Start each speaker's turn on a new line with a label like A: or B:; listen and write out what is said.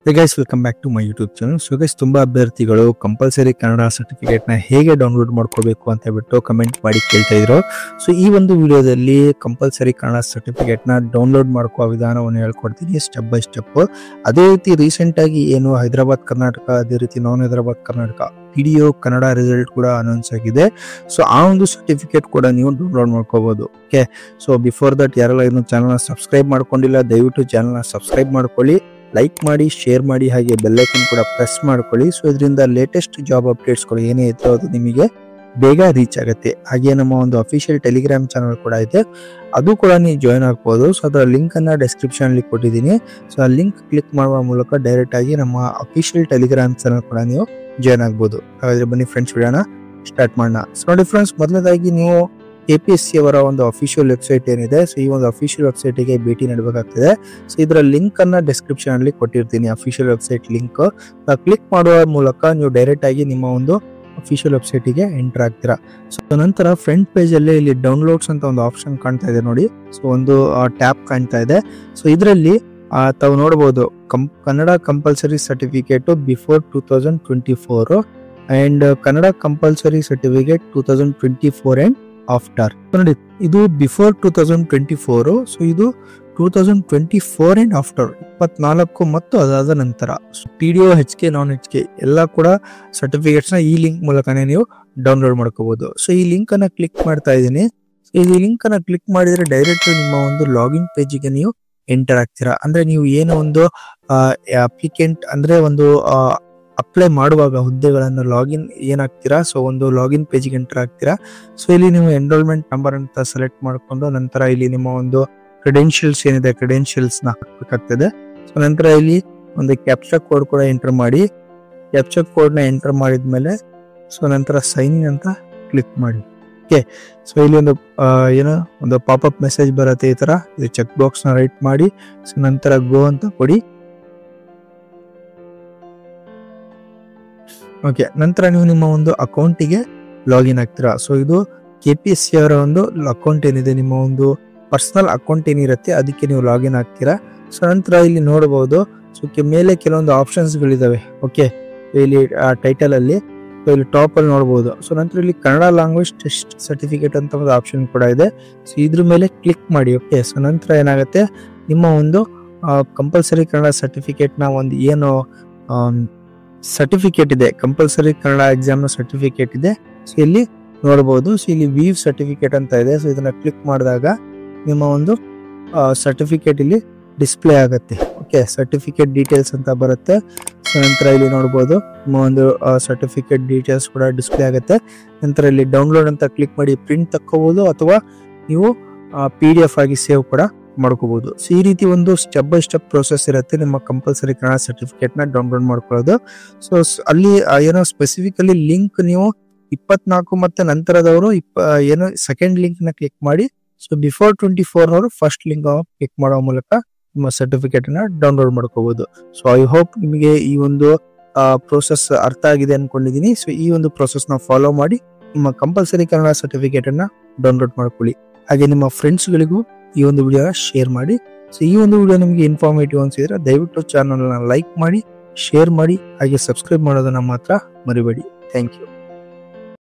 A: Hey guys, welcome back to my YouTube channel. So guys, ತುಂಬಾ ಅಭ್ಯರ್ಥಿಗಳು compulsory Kannada certificate ನ ಹೇಗೆ ಡೌನ್ಲೋಡ್ ಮಾಡ್ಕೋಬೇಕು ಅಂತ ಹೇಳ್ಬಿಟ್ಟು ಕಮೆಂಟ್ ಮಾಡಿ ಕೇಳ್ತಾ ಇದ್ರು. ಸೊ ಈ ಒಂದು ವಿಡಿಯೋದಲ್ಲಿ ಕಂಪಲ್ಸರಿ ಕನ್ನಡ ಸರ್ಟಿಫಿಕೇಟ್ ನ ಡೌನ್ಲೋಡ್ ಮಾಡ್ಕೋ ವಿಧಾನವನ್ನು ಹೇಳ್ಕೊಡ್ತೀನಿ ಸ್ಟೆಪ್ ಬೈ ಸ್ಟೆಪ್. ಅದೇ ರೀತಿ ರೀಸೆಂಟ್ ಆಗಿ ಏನು ಹೈದರಾಬಾದ್ ಕರ್ನಾಟಕ, ಅದೇ ರೀತಿ ನಾನ್ ಹೈದರಾಬಾದ್ ಕರ್ನಾಟಕ PDO ಕನ್ನಡ ರಿಸಲ್ಟ್ ಕೂಡ ಅನೌನ್ಸ್ ಆಗಿದೆ. ಸೊ ಆ ಒಂದು ಸರ್ಟಿಫಿಕೇಟ್ ಕೂಡ ನೀವು ಡೌನ್ಲೋಡ್ ಮಾಡ್ಕೋಬಹುದು. ಓಕೆ, ಸೊ ಬಿಫೋರ್ ದಟ್ ಯಾರೆಲ್ಲ ಇನ್ನು ಚಾನಲ್ ಸಬ್ಸ್ಕ್ರೈಬ್ ಮಾಡ್ಕೊಂಡಿಲ್ಲ, ದಯವಿಟ್ಟು ಚಾನಲ್ ಸಬ್ಸ್ಕ್ರೈಬ್ ಮಾಡ್ಕೊಳ್ಳಿ, ಲೈಕ್ ಮಾಡಿ, ಶೇರ್ ಮಾಡಿ, ಹಾಗೆ ಬೆಲ್ ಐಕನ್ ಕೂಡ ಪ್ರೆಸ್ ಮಾಡ್ಕೊಳ್ಳಿ. ಸೊ ಇದರಿಂದ ಲೇಟೆಸ್ಟ್ ಜಾಬ್ ಅಪ್ಡೇಟ್ಸ್ಗಳು ಏನೇ ಇತ್ತು ಅದು ನಿಮಗೆ ಬೇಗ ರೀಚ್ ಆಗುತ್ತೆ. ಹಾಗೆ ನಮ್ಮ ಒಂದು ಅಫಿಷಿಯಲ್ ಟೆಲಿಗ್ರಾಮ್ ಚಾನಲ್ ಕೂಡ ಇದೆ, ಅದು ಕೂಡ ನೀವು ಜಾಯ್ನ್ ಆಗ್ಬೋದು. ಸೊ ಅದರ ಲಿಂಕ್ ಅನ್ನ ಡಿಸ್ಕ್ರಿಪ್ಷನ್ ಅಲ್ಲಿ ಕೊಟ್ಟಿದ್ದೀನಿ. ಸೊ ಆ ಲಿಂಕ್ ಕ್ಲಿಕ್ ಮಾಡುವ ಮೂಲಕ ಡೈರೆಕ್ಟ್ ಆಗಿ ನಮ್ಮ ಅಫಿಷಿಯಲ್ ಟೆಲಿಗ್ರಾಮ್ ಚಾನಲ್ ಕೂಡ ನೀವು ಜಾಯ್ನ್ ಆಗ್ಬೋದು. ಹಾಗಾದ್ರೆ ಬನ್ನಿ ಫ್ರೆಂಡ್ಸ್, ವಿಡಿಯೋನ ಸ್ಟಾರ್ಟ್ ಮಾಡೋಣ. ಸೊ ನೋಡಿ ಫ್ರೆಂಡ್ಸ್, ಮೊದಲನೇದಾಗಿ ನೀವು KPSC ಅವರ ಒಂದು ಅಫಿಷಿಯಲ್ ವೆಬ್ಸೈಟ್ ಏನಿದೆ, ಸೊ ಈ ಒಂದು ಅಫಿಷಿಯಲ್ ವೆಬ್ಸೈಟ್ ಗೆ ಭೇಟಿ ನೀಡಬೇಕಾಗ್ತದೆ. ಸೊ ಇದರ ಲಿಂಕ್ ಅನ್ನ ಡಿಸ್ಕ್ರಿಪ್ಷನ್ ಅಲ್ಲಿ ಕೊಟ್ಟಿರ್ತೀನಿ, ಅಫಿಷಿಯಲ್ ವೆಬ್ಸೈಟ್ ಲಿಂಕ್. ಕ್ಲಿಕ್ ಮಾಡುವ ಮೂಲಕ ನೀವು ಡೈರೆಕ್ಟ್ ಆಗಿ ನಿಮ್ಮ ಒಂದು ಅಫಿಷಿಯಲ್ ವೆಬ್ಸೈಟ್ ಗೆ ಎಂಟರ್ ಆಗ್ತೀರಾ. ಸೊ ನಂತರ ಫ್ರಂಟ್ ಪೇಜ್ ಅಲ್ಲಿ ಇಲ್ಲಿ ಡೌನ್ಲೋಡ್ಸ್ ಅಂತ ಒಂದು ಆಪ್ಷನ್ ಕಾಣ್ತಾ ಇದೆ ನೋಡಿ. ಸೊ ಒಂದು ಟ್ಯಾಬ್ ಕಾಣ್ತಾ ಇದೆ. ಸೊ ಇದರಲ್ಲಿ ತಾವು ನೋಡಬಹುದು Kannada compulsory certificate before 2024 and Kannada compulsory certificate 2024 and after. ನೋಡಿ, ಇದು ಬಿಫೋರ್ 2024. ಸೊ ಇದು 2024 ಅಂಡ್ ಆಫ್ಟರ್ 24 ಮತ್ತು ಅದಾದ ನಂತರ. PDO, HK, ನಾನ್ HK ಎಲ್ಲ ಕೂಡ ಸರ್ಟಿಫಿಕೇಟ್ಸ್ ನ ಈ ಲಿಂಕ್ ಮೂಲಕನೇ ನೀವು ಡೌನ್ಲೋಡ್ ಮಾಡ್ಕೋಬಹುದು. ಸೊ ಈ ಲಿಂಕ್ ಅನ್ನ ಕ್ಲಿಕ್ ಮಾಡ್ತಾ ಇದ್ದೀನಿ. ಈ ಲಿಂಕ್ ಅನ್ನ ಕ್ಲಿಕ್ ಮಾಡಿದ್ರೆ ಡೈರೆಕ್ಟ್ ನಿಮ್ಮ ಒಂದು ಲಾಗಿನ್ ಪೇಜ್ ಗೆ ನೀವು ಎಂಟರ್ ಆಗ್ತೀರಾ. ಅಂದ್ರೆ ನೀವು ಏನೋ ಒಂದು ಅಪ್ಲಿಕೆಂಟ್ ಅಂದ್ರೆ ಒಂದು ಅಪ್ಲೈ ಮಾಡುವಾಗ ಹುದ್ದೆಗಳನ್ನು ಲಾಗಿನ್ ಏನಾಗ್ತೀರಾ, ಸೊ ಒಂದು ಲಾಗಿನ್ ಪೇಜ್ಗೆ ಎಂಟರ್ ಆಗ್ತೀರಾ. ಸೊ ಇಲ್ಲಿ ನೀವು ಎನ್ರೋಲ್ಮೆಂಟ್ ನಂಬರ್ ಅಂತ ಸೆಲೆಕ್ಟ್ ಮಾಡಿಕೊಂಡು ನಂತರ ಇಲ್ಲಿ ನಿಮ್ಮ ಒಂದು ಕ್ರೆಡೆನ್ಶಿಯಲ್ಸ್ ಏನಿದೆ ಕ್ರೆಡೆನ್ಶಿಯಲ್ಸ್ ನ ಹಾಕಬೇಕಾಗ್ತದೆ. ಸೊ ನಂತರ ಇಲ್ಲಿ ಒಂದು ಕ್ಯಾಪ್ಚಾ ಕೋಡ್ ಕೂಡ ಎಂಟರ್ ಮಾಡಿ. ಕ್ಯಾಪ್ಚಾ ಕೋಡ್ ನ ಎಂಟರ್ ಮಾಡಿದ್ಮೇಲೆ ಸೊ ನಂತರ ಸೈನ್ ಇನ್ ಅಂತ ಕ್ಲಿಕ್ ಮಾಡಿ. ಓಕೆ, ಸೊ ಇಲ್ಲಿ ಒಂದು ಪಾಪಪ್ ಮೆಸೇಜ್ ಬರುತ್ತೆ ಈ ತರ. ಇದು ಚೆಕ್ ಬಾಕ್ಸ್ ನ ರೈಟ್ ಮಾಡಿ, ಸೊ ನಂತರ ಗೋ ಅಂತ ಕೊಡಿ. ಓಕೆ, ನಂತರ ನೀವು ನಿಮ್ಮ ಒಂದು ಅಕೌಂಟಿಗೆ ಲಾಗಿನ್ ಆಗ್ತೀರಾ. ಸೊ ಇದು KPSC ಅವರ ಒಂದು ಅಕೌಂಟ್ ಏನಿದೆ, ನಿಮ್ಮ ಒಂದು ಪರ್ಸನಲ್ ಅಕೌಂಟ್ ಏನಿರುತ್ತೆ ಅದಕ್ಕೆ ನೀವು ಲಾಗಿನ್ ಆಗ್ತೀರಾ. ಸೊ ನಂತರ ಇಲ್ಲಿ ನೋಡಬಹುದು, ಸೊ ಮೇಲೆ ಕೆಲವೊಂದು ಆಪ್ಷನ್ಸ್ ಗಳಿದಾವೆ. ಓಕೆ, ಇಲ್ಲಿ ಟೈಟಲ್ ಅಲ್ಲಿ ಇಲ್ಲಿ ಟಾಪ್ ಅಲ್ಲಿ ನೋಡಬಹುದು. ಸೊ ನಂತರ ಇಲ್ಲಿ ಕನ್ನಡ ಲ್ಯಾಂಗ್ವೇಜ್ ಟೆಸ್ಟ್ ಸರ್ಟಿಫಿಕೇಟ್ ಅಂತ ಒಂದು ಆಪ್ಷನ್ ಕೂಡ ಇದೆ. ಸೊ ಇದ್ರ ಮೇಲೆ ಕ್ಲಿಕ್ ಮಾಡಿ. ಓಕೆ, ಸೊ ನಂತರ ಏನಾಗುತ್ತೆ, ನಿಮ್ಮ ಒಂದು ಕಂಪಲ್ಸರಿ ಕನ್ನಡ ಸರ್ಟಿಫಿಕೇಟ್ ನ ಒಂದು ಏನು ಸರ್ಟಿಫಿಕೇಟ್ ಇದೆ, ಕಂಪಲ್ಸರಿ ಕನ್ನಡ ಎಕ್ಸಾಮ್ ನ ಸರ್ಟಿಫಿಕೇಟ್ ಇದೆ. ಸೊ ಇಲ್ಲಿ ನೋಡಬಹುದು. ಸೊ ಇಲ್ಲಿ ವೀವ್ ಸರ್ಟಿಫಿಕೇಟ್ ಅಂತ ಇದೆ. ಸೊ ಇದನ್ನ ಕ್ಲಿಕ್ ಮಾಡಿದಾಗ ನಿಮ್ಮ ಒಂದು ಸರ್ಟಿಫಿಕೇಟ್ ಇಲ್ಲಿ ಡಿಸ್ಪ್ಲೇ ಆಗುತ್ತೆ. ಓಕೆ, ಸರ್ಟಿಫಿಕೇಟ್ ಡೀಟೇಲ್ಸ್ ಅಂತ ಬರುತ್ತೆ. ಸೊ ನಂತರ ಇಲ್ಲಿ ನೋಡಬಹುದು ನಿಮ್ಮ ಒಂದು ಸರ್ಟಿಫಿಕೇಟ್ ಡೀಟೇಲ್ಸ್ ಕೂಡ ಡಿಸ್ಪ್ಲೇ ಆಗುತ್ತೆ. ನಂತರ ಇಲ್ಲಿ ಡೌನ್ಲೋಡ್ ಅಂತ ಕ್ಲಿಕ್ ಮಾಡಿ ಪ್ರಿಂಟ್ ತಕ್ಕೋಬಹುದು, ಅಥವಾ ನೀವು PDF ಆಗಿ ಸೇವ್ ಕೂಡ ಮಾಡ್ಕೋಬಹುದು. ಸೊ ಈ ರೀತಿ ಒಂದು ಸ್ಟೆಪ್ ಬೈ ಸ್ಟೆಪ್ ಪ್ರೋಸೆಸ್ ಇರುತ್ತೆ ನಿಮ್ಮ ಕಂಪಲ್ಸರಿ ಕನ್ನಡ ಸರ್ಟಿಫಿಕೇಟ್ ನ ಡೌನ್ಲೋಡ್ ಮಾಡ್ಕೊಳ್ಳೋದು. ಸೊ ಅಲ್ಲಿ ಏನೋ ಸ್ಪೆಸಿಫಿಕಲಿ ಲಿಂಕ್ ನೀವು 24 ಮತ್ತೆ ನಂತರದವರು ಏನೋ ಸೆಕೆಂಡ್ ಲಿಂಕ್ ನ ಕ್ಲಿಕ್ ಮಾಡಿ. ಸೊ ಬಿಫೋರ್ 24 ಅವರು ಫಸ್ಟ್ ಲಿಂಕ್ ಕ್ಲಿಕ್ ಮಾಡೋ ಮೂಲಕ ನಿಮ್ಮ ಸರ್ಟಿಫಿಕೇಟ್ ನ ಡೌನ್ಲೋಡ್ ಮಾಡ್ಕೋಬಹುದು. ಸೊ ಐ ಹೋಪ್ ನಿಮಗೆ ಈ ಒಂದು ಪ್ರೋಸೆಸ್ ಅರ್ಥ ಆಗಿದೆ ಅನ್ಕೊಂಡಿದೀನಿ. ಸೊ ಈ ಒಂದು ಪ್ರೋಸೆಸ್ ನ ಫಾಲೋ ಮಾಡಿ ನಿಮ್ಮ ಕಂಪಲ್ಸರಿ ಕನ್ನಡ ಸರ್ಟಿಫಿಕೇಟ್ ಅನ್ನ ಡೌನ್ಲೋಡ್ ಮಾಡ್ಕೊಳ್ಳಿ. ಹಾಗೆ ನಿಮ್ಮ ಫ್ರೆಂಡ್ಸ್ ಗಳಿಗೂ ಈ ಒಂದು ವಿಡಿಯೋ ಶೇರ್ ಮಾಡಿ. ಸೊ ಈ ಒಂದು ವಿಡಿಯೋ ನಿಮಗೆ ಇನ್ಫಾರ್ಮೇಟಿವ್ ಅನ್ಸಿದ್ರೆ ದಯವಿಟ್ಟು ಚಾನಲ್ ನ ಲೈಕ್ ಮಾಡಿ, ಶೇರ್ ಮಾಡಿ, ಹಾಗೆ ಸಬ್ಸ್ಕ್ರೈಬ್ ಮಾಡೋದನ್ನ ಮಾತ್ರ ಮರಿಬೇಡಿ. Thank you.